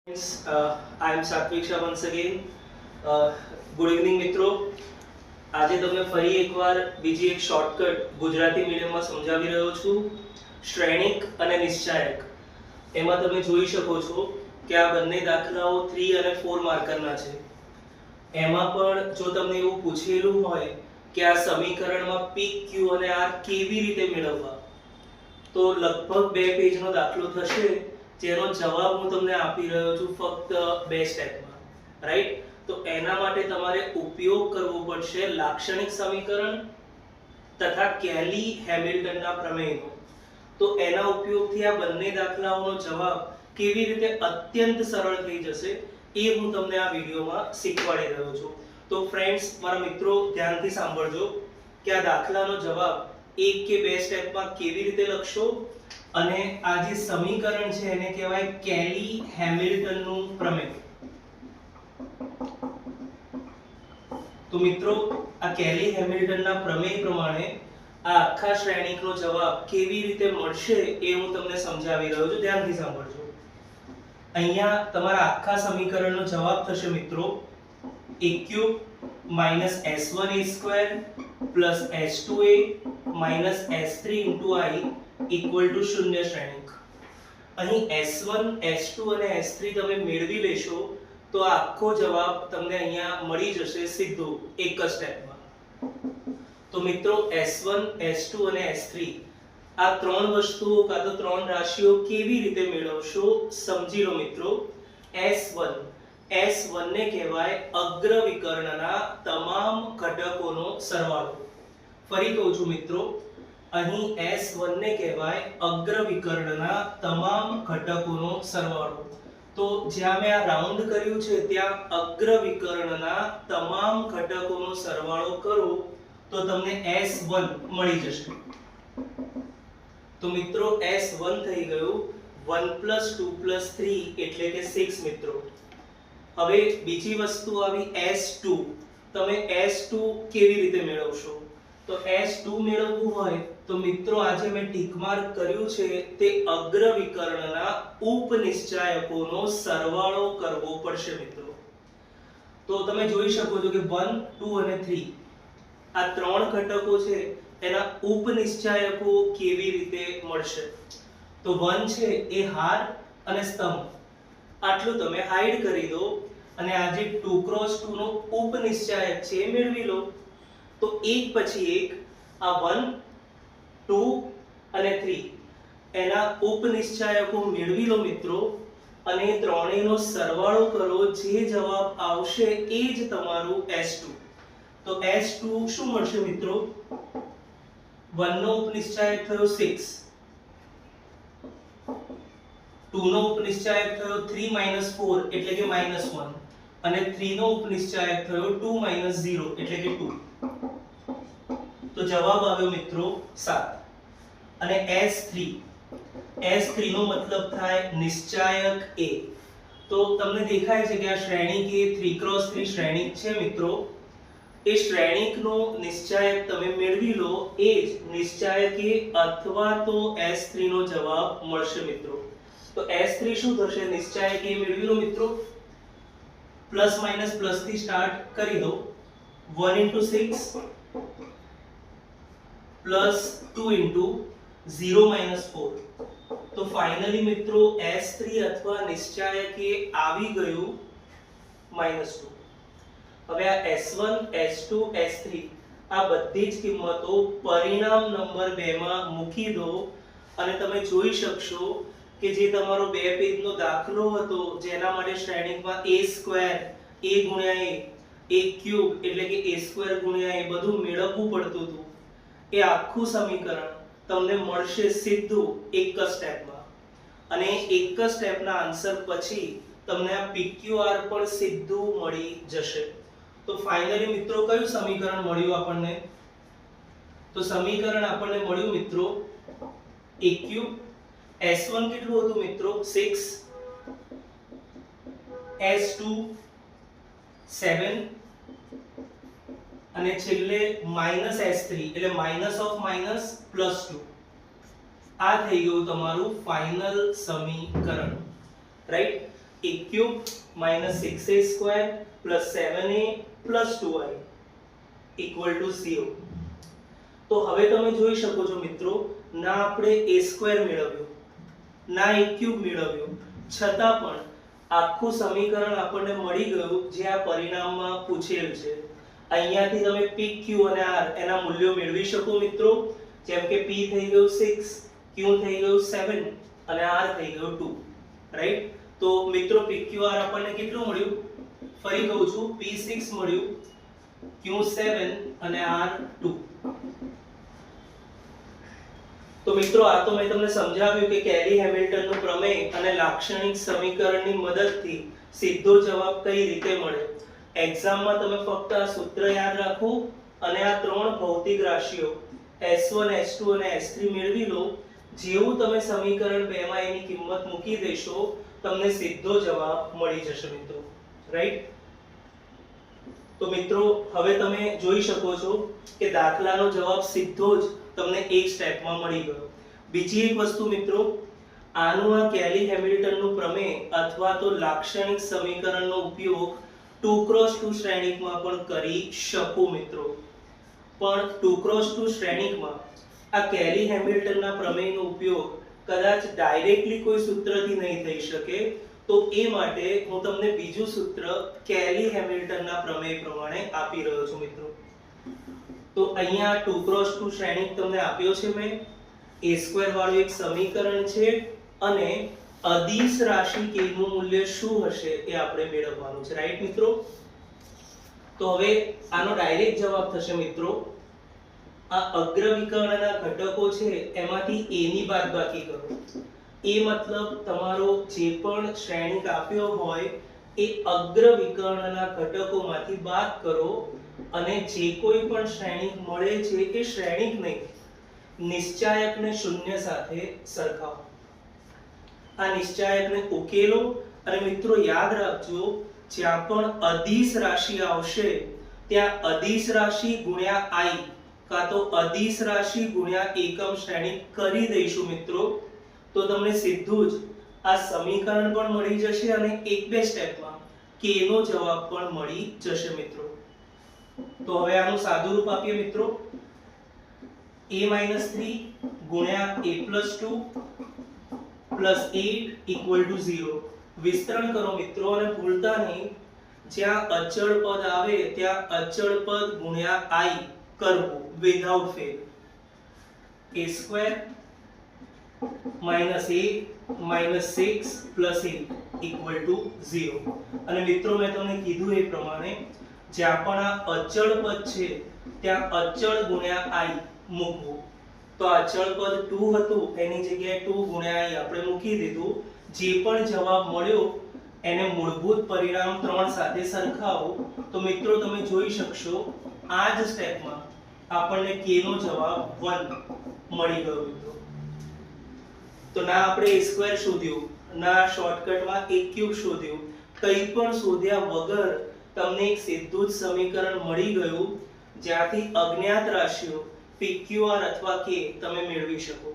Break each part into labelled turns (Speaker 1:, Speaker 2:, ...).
Speaker 1: I am Satvik Shah once again. Good evening મિત્રો. આજે તમને ફરી એકવાર બીજી એક શોર્ટકટ ગુજરાતી મીડિયમમાં સમજાવી રહ્યો છું. શ્રેણિક અને નિશ્ચાયક. એમાં તમે જોઈ શકો છો કે આ બંને દાખલાઓ 3 અને 4 માર્કરના છે. એમાં પણ જો તમને એવું પૂછેલું હોય કે આ સમીકરણમાં p q અને r કેવી રીતે મેળવવા, તો લગભગ 2 પેજનો દાખલો થશે જેનો જવાબ હું તમને આપી રહ્યો છું ફક્ત 2 સ્ટેપમાં, રાઈટ? તો એના માટે તમારે ઉપયોગ કરવો પડશે લાક્ષણિક સમીકરણ તથા કેલી હેમિલ્ટનના પ્રમેયનો. તો એના ઉપયોગથી આ બંને દાખલાઓનો જવાબ કેવી રીતે અત્યંત સરળ થઈ જશે એ હું તમને આ વિડિયોમાં શીખવાડી રહ્યો છું. તો ફ્રેન્ડ્સ, મારા મિત્રો ધ્યાનથી સાંભળજો કે આ દાખલાનો જવાબ એક કે 2 સ્ટેપમાં કેવી રીતે લખશો, અને આ જે સમીકરણ છે એને કહેવાય કેલી હેમિલ્ટનનું પ્રમેય. તો મિત્રો, આ કેલી હેમિલ્ટનના પ્રમેય પ્રમાણે આ આખા શ્રેણિકનો જવાબ કેવી રીતે મળશે એ હું તમને સમજાવી રહ્યો છું. ધ્યાનથી સાંભળજો. અહીંયા તમારા આખા સમીકરણનો જવાબ થશે મિત્રો a³ -s1a² +s2a -s3 * i = 0 શ્રેણિક. અહીં s1 s2 અને s3 તમે મેળવી લેશો તો આ આખો જવાબ તમને અહીંયા મળી જશે સીધો એક જ સ્ટેપમાં. તો મિત્રો, s1 s2 અને s3 આ ત્રણ વસ્તુઓ કાં તો ત્રણ રાશિઓ કેવી રીતે મેળવશો સમજી લો મિત્રો. S1 ને કહેવાય અગ્ર વિકર્ણના તમામ ઘટકોનો સરવાળો. ફરી કહું છું મિત્રો, અહીં S1 ને કહેવાય અગ્ર વિકર્ણના તમામ ઘટકોનો સરવાળો. તો જ્યાં મેં આ રાઉન્ડ કર્યું છે ત્યાં અગ્ર વિકર્ણના તમામ ઘટકોનો સરવાળો કરો તો તમને S1 મળી જશે. તો મિત્રો, S1 થઈ ગયું 1 + 2 + 3 એટલે કે 6 મિત્રો. હવે બીજી વસ્તુ આવી S2. તમે S2 કેવી રીતે મેળવશો? તો S2 મેળવવું હોય તો મિત્રો, આજે મેં ટીક માર્ક કર્યું છે તે અગ્ર વિકર્ણના ઉપનિશ્ચાયકોનો સરવાળો કરવો પડશે મિત્રો. તો તમે જોઈ શકો છો કે 1 2 અને 3 આ ત્રણ ઘટકો છે એના ઉપનિશ્ચાયકો કેવી રીતે મળશે? તો 1 છે એ હાર અને સ્તંભ, આટલું તમે હાઈડ કરી દો અને આ જે 2 × 2 નો ઉપનિશ્ચાયક છે એ મેળવી લો. તો એક પછી એક આ 1 2 અને 3 એના ઉપનિશ્ચાયકો મેળવી લો મિત્રો, અને ત્રણેયનો સરવાળો કરો. જે જવાબ આવશે એ જ તમારું S2. તો S2 શું મળશે મિત્રો? 1 નો ઉપનિશ્ચાયક થયો 6, 2 નો ઉપનિશ્ચાયક થયો 3 - 4 એટલે કે -1, અને 3 નો ઉપનિશ્ચાયક થયો 2 - 0 એટલે કે 2. તો જવાબ આવ્યો મિત્રો 7. અને S3 નો મતલબ થાય નિશ્ચાયક A. તો તમને દેખાય છે કે આ શ્રેણિક એ 3 × 3 શ્રેણિક છે મિત્રો. એ શ્રેણિકનો નિશ્ચાયક તમે મેળવી લો, એ જ નિશ્ચાયક A અથવા તો S3 નો જવાબ મળશે મિત્રો. તો S3 શું થશે? નિશ્ચાયક A મેળવી લો મિત્રો, પ્લસ માઈનસ પ્લસ થી સ્ટાર્ટ કરી દો. 1 * 6 પ્લસ 2 * 0 - 4. તો ફાઇનલી મિત્રો S3 અથવા નિશ્ચાયક એ આવી ગયું -2. હવે આ S1 S2 S3 આ બધી જ કિંમતો પરિણામ નંબર 2 માં મૂકી દો અને તમે જોઈ શકશો કે જે તમારો 2 પેજનો દાખલો હતો જેના માટે શ્રેણિકમાં a² a × a a³ એટલે કે a² × a બધું મેળવવું પડતું હતું, એ આખું સમીકરણ તમને મળશે સીધું એક જ સ્ટેપમાં. અને એક જ સ્ટેપના આન્સર પછી તમને આ PQR પણ સીધું મળી જશે. તો ફાઇનલી મિત્રો કયું સમીકરણ મળ્યું આપણને? તો સમીકરણ આપણને મળ્યું મિત્રો a³ S1 કેટલું હતું મિત્રો? 6, S2 7 અને છેલ્લે -S3 એટલે -(-) +2. આ થઈ ગયું તમારું ફાઇનલ સમીકરણ, રાઈટ? એક cube minus 6a square plus 7a plus 2i equal to 0. તો હવે તમે જોઈ શકો છો મિત્રો, ના આપણે a સ્ક્વેર મેળવ્યો, ના a ક્યુબ મેળવ્યો, છતાં પણ આખું સમીકરણ આપણને મળી ગયું જે આ પરિણામમાં પૂછેલ છે. અહીંયાથી તમે p q અને r એના મૂલ્યો મેળવી શકો મિત્રો. જેમ કે p થઈ ગયું 6, q થઈ ગયું 7 અને r થઈ ગયું 2, રાઈટ. તો મિત્રો p q r આપણને કેટલું મળ્યું? ફરી કહું છું, p 6 મળ્યું, q 7 અને r 2. તો મિત્રો આ તો મેં તમને સમજાવ્યું કે કેલી હેમિલ્ટનનું પ્રમેય અને લાક્ષણિક સમીકરણની મદદથી સીધો જવાબ કઈ રીતે મળે. એક્ઝામમાં તમે ફક્ત આ સૂત્ર યાદ રાખો અને આ ત્રણ ભૌતિક રાશિઓ S1 S2 અને S3 મેળવી લો. જેવું તમે સમીકરણ 2 માં એની કિંમત મૂકી દેશો તમને સીધો જવાબ મળી જશે મિત્રો, રાઈટ. તો મિત્રો હવે તમે જોઈ શકો છો કે દાખલાનો જવાબ સીધો જ તમને એક સ્ટેપમાં મળી ગયો. બીજી એક વસ્તુ મિત્રો, આનું આ કેલી હેમિલ્ટનનું પ્રમેય અથવા તો લાક્ષણિક સમીકરણનો ઉપયોગ 2x2 શ્રેણિકમાં પણ કરી શકો મિત્રો. પણ 2x2 શ્રેણિકમાં આ કેલી હેમિલ્ટનના પ્રમેયનો ઉપયોગ કદાચ ડાયરેક્ટલી કોઈ સૂત્રથી નહીં થઈ શકે. તો એ માટે હું તમને બીજું સૂત્ર કેલી હેમિલ્ટનના પ્રમેય પ્રમાણે આપી રહ્યો છું મિત્રો. તો અહીંયા 2x2 શ્રેણિક તમને આપ્યો છે મેં. a² વાળું એક સમીકરણ છે અને અદિશ રાશિ k નું મૂલ્ય શું હશે એ આપણે મેળવવાનું છે, રાઈટ મિત્રો. તો હવે આનો ડાયરેક્ટ જવાબ થશે મિત્રો, આ અગ્ર વિકર્ણના ઘટકો છે એમાંથી a ની બાદબાકી કરો. એ મતલબ તમારો જે પણ શ્રેણિક આપ્યો હોય એ અગ્ર વિકર્ણના ઘટકોમાંથી બાદ કરો અને જે કોઈ પણ શ્રેણિક મળે છે એ શ્રેણિકને નિશ્ચાયકને શૂન્ય સાથે સરખાવો. આ નિશ્ચાયકને ઉકેલો અને મિત્રો યાદ રાખજો, જ્યાં પણ અદિશ રાશિ આવશે ત્યાં અદિશ રાશિ ગુણ્યા i કાં તો અદિશ રાશિ ગુણ્યા એકમ શ્રેણિક કરી દઈશું મિત્રો. તો તમને સીધું જ આ સમીકરણ પણ મળી જશે અને એક બે સ્ટેપમાં k નો જવાબ પણ મળી જશે મિત્રો. તો હવે આનું સાદું રૂપ આપીએ મિત્રો, a-3 ગુણ્યા a+2 પ્લસ 8 ઇક્વલ ટુ 0. વિસ્તરણ કરો મિત્રો અને ભૂલતા નહીં, જ્યાં અચળ પદ આવે ત્યાં અચળ પદ ગુણ્યા i કરવું without fail. a² -a -6 plus 8 equal to 0. અને મિત્રો મેં તમને કીધું એ પ્રમાણે જ્યાં પણ આ અચળ પદ છે ત્યાં અચળ ગુણ્યા i મૂકવું. તો આ અચળ પદ 2 હતું એની જગ્યાએ 2 ગુણ્યા i આપણે મૂકી દીધું. જે પણ જવાબ મળ્યો એને મૂળભૂત પરિણામ 3 સાથે સરખાવો. તો મિત્રો તમે જોઈ શકશો આ જ સ્ટેપમાં આપણને k નો જવાબ 1 મળી ગયો મિત્રો. તો ના આપણે a² શોધ્યું, ના શોર્ટકટમાં a³ શોધ્યું, કંઈ પણ શોધ્યા વગર તમને એક સીધું જ સમીકરણ મળી ગયું જ્યાંથી અજ્ઞાત રાશિઓ pqr અથવા k તમે મેળવી શકો.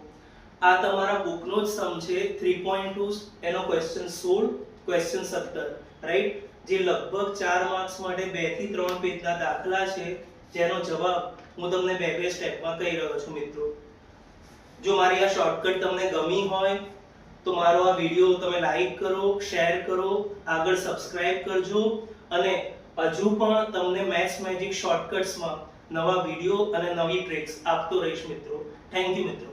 Speaker 1: આ તમારા બુકનો જ સમ છે 3.2 એનો ક્વેશ્ચન 16 ક્વેશ્ચન 17, રાઈટ. જે લગભગ 4 માર્ક્સ માટે 2 થી 3 પેજના દાખલા છે જેનો જવાબ હું તમને બે સ્ટેપમાં કહી રહ્યો છું મિત્રો. જો મારી આ શોર્ટકટ તમને ગમી હોય તો મારો આ વિડિયો તમે લાઈક કરો, શેર કરો, આગળ સબસ્ક્રાઇબ કરજો અને હજુ પણ તમને મેથ્સ મેજિક શોર્ટકટ્સમાં નવા વિડિયો અને નવી ટ્રિક્સ આપતો રહીશ મિત્રો. થેન્ક યુ મિત્રો.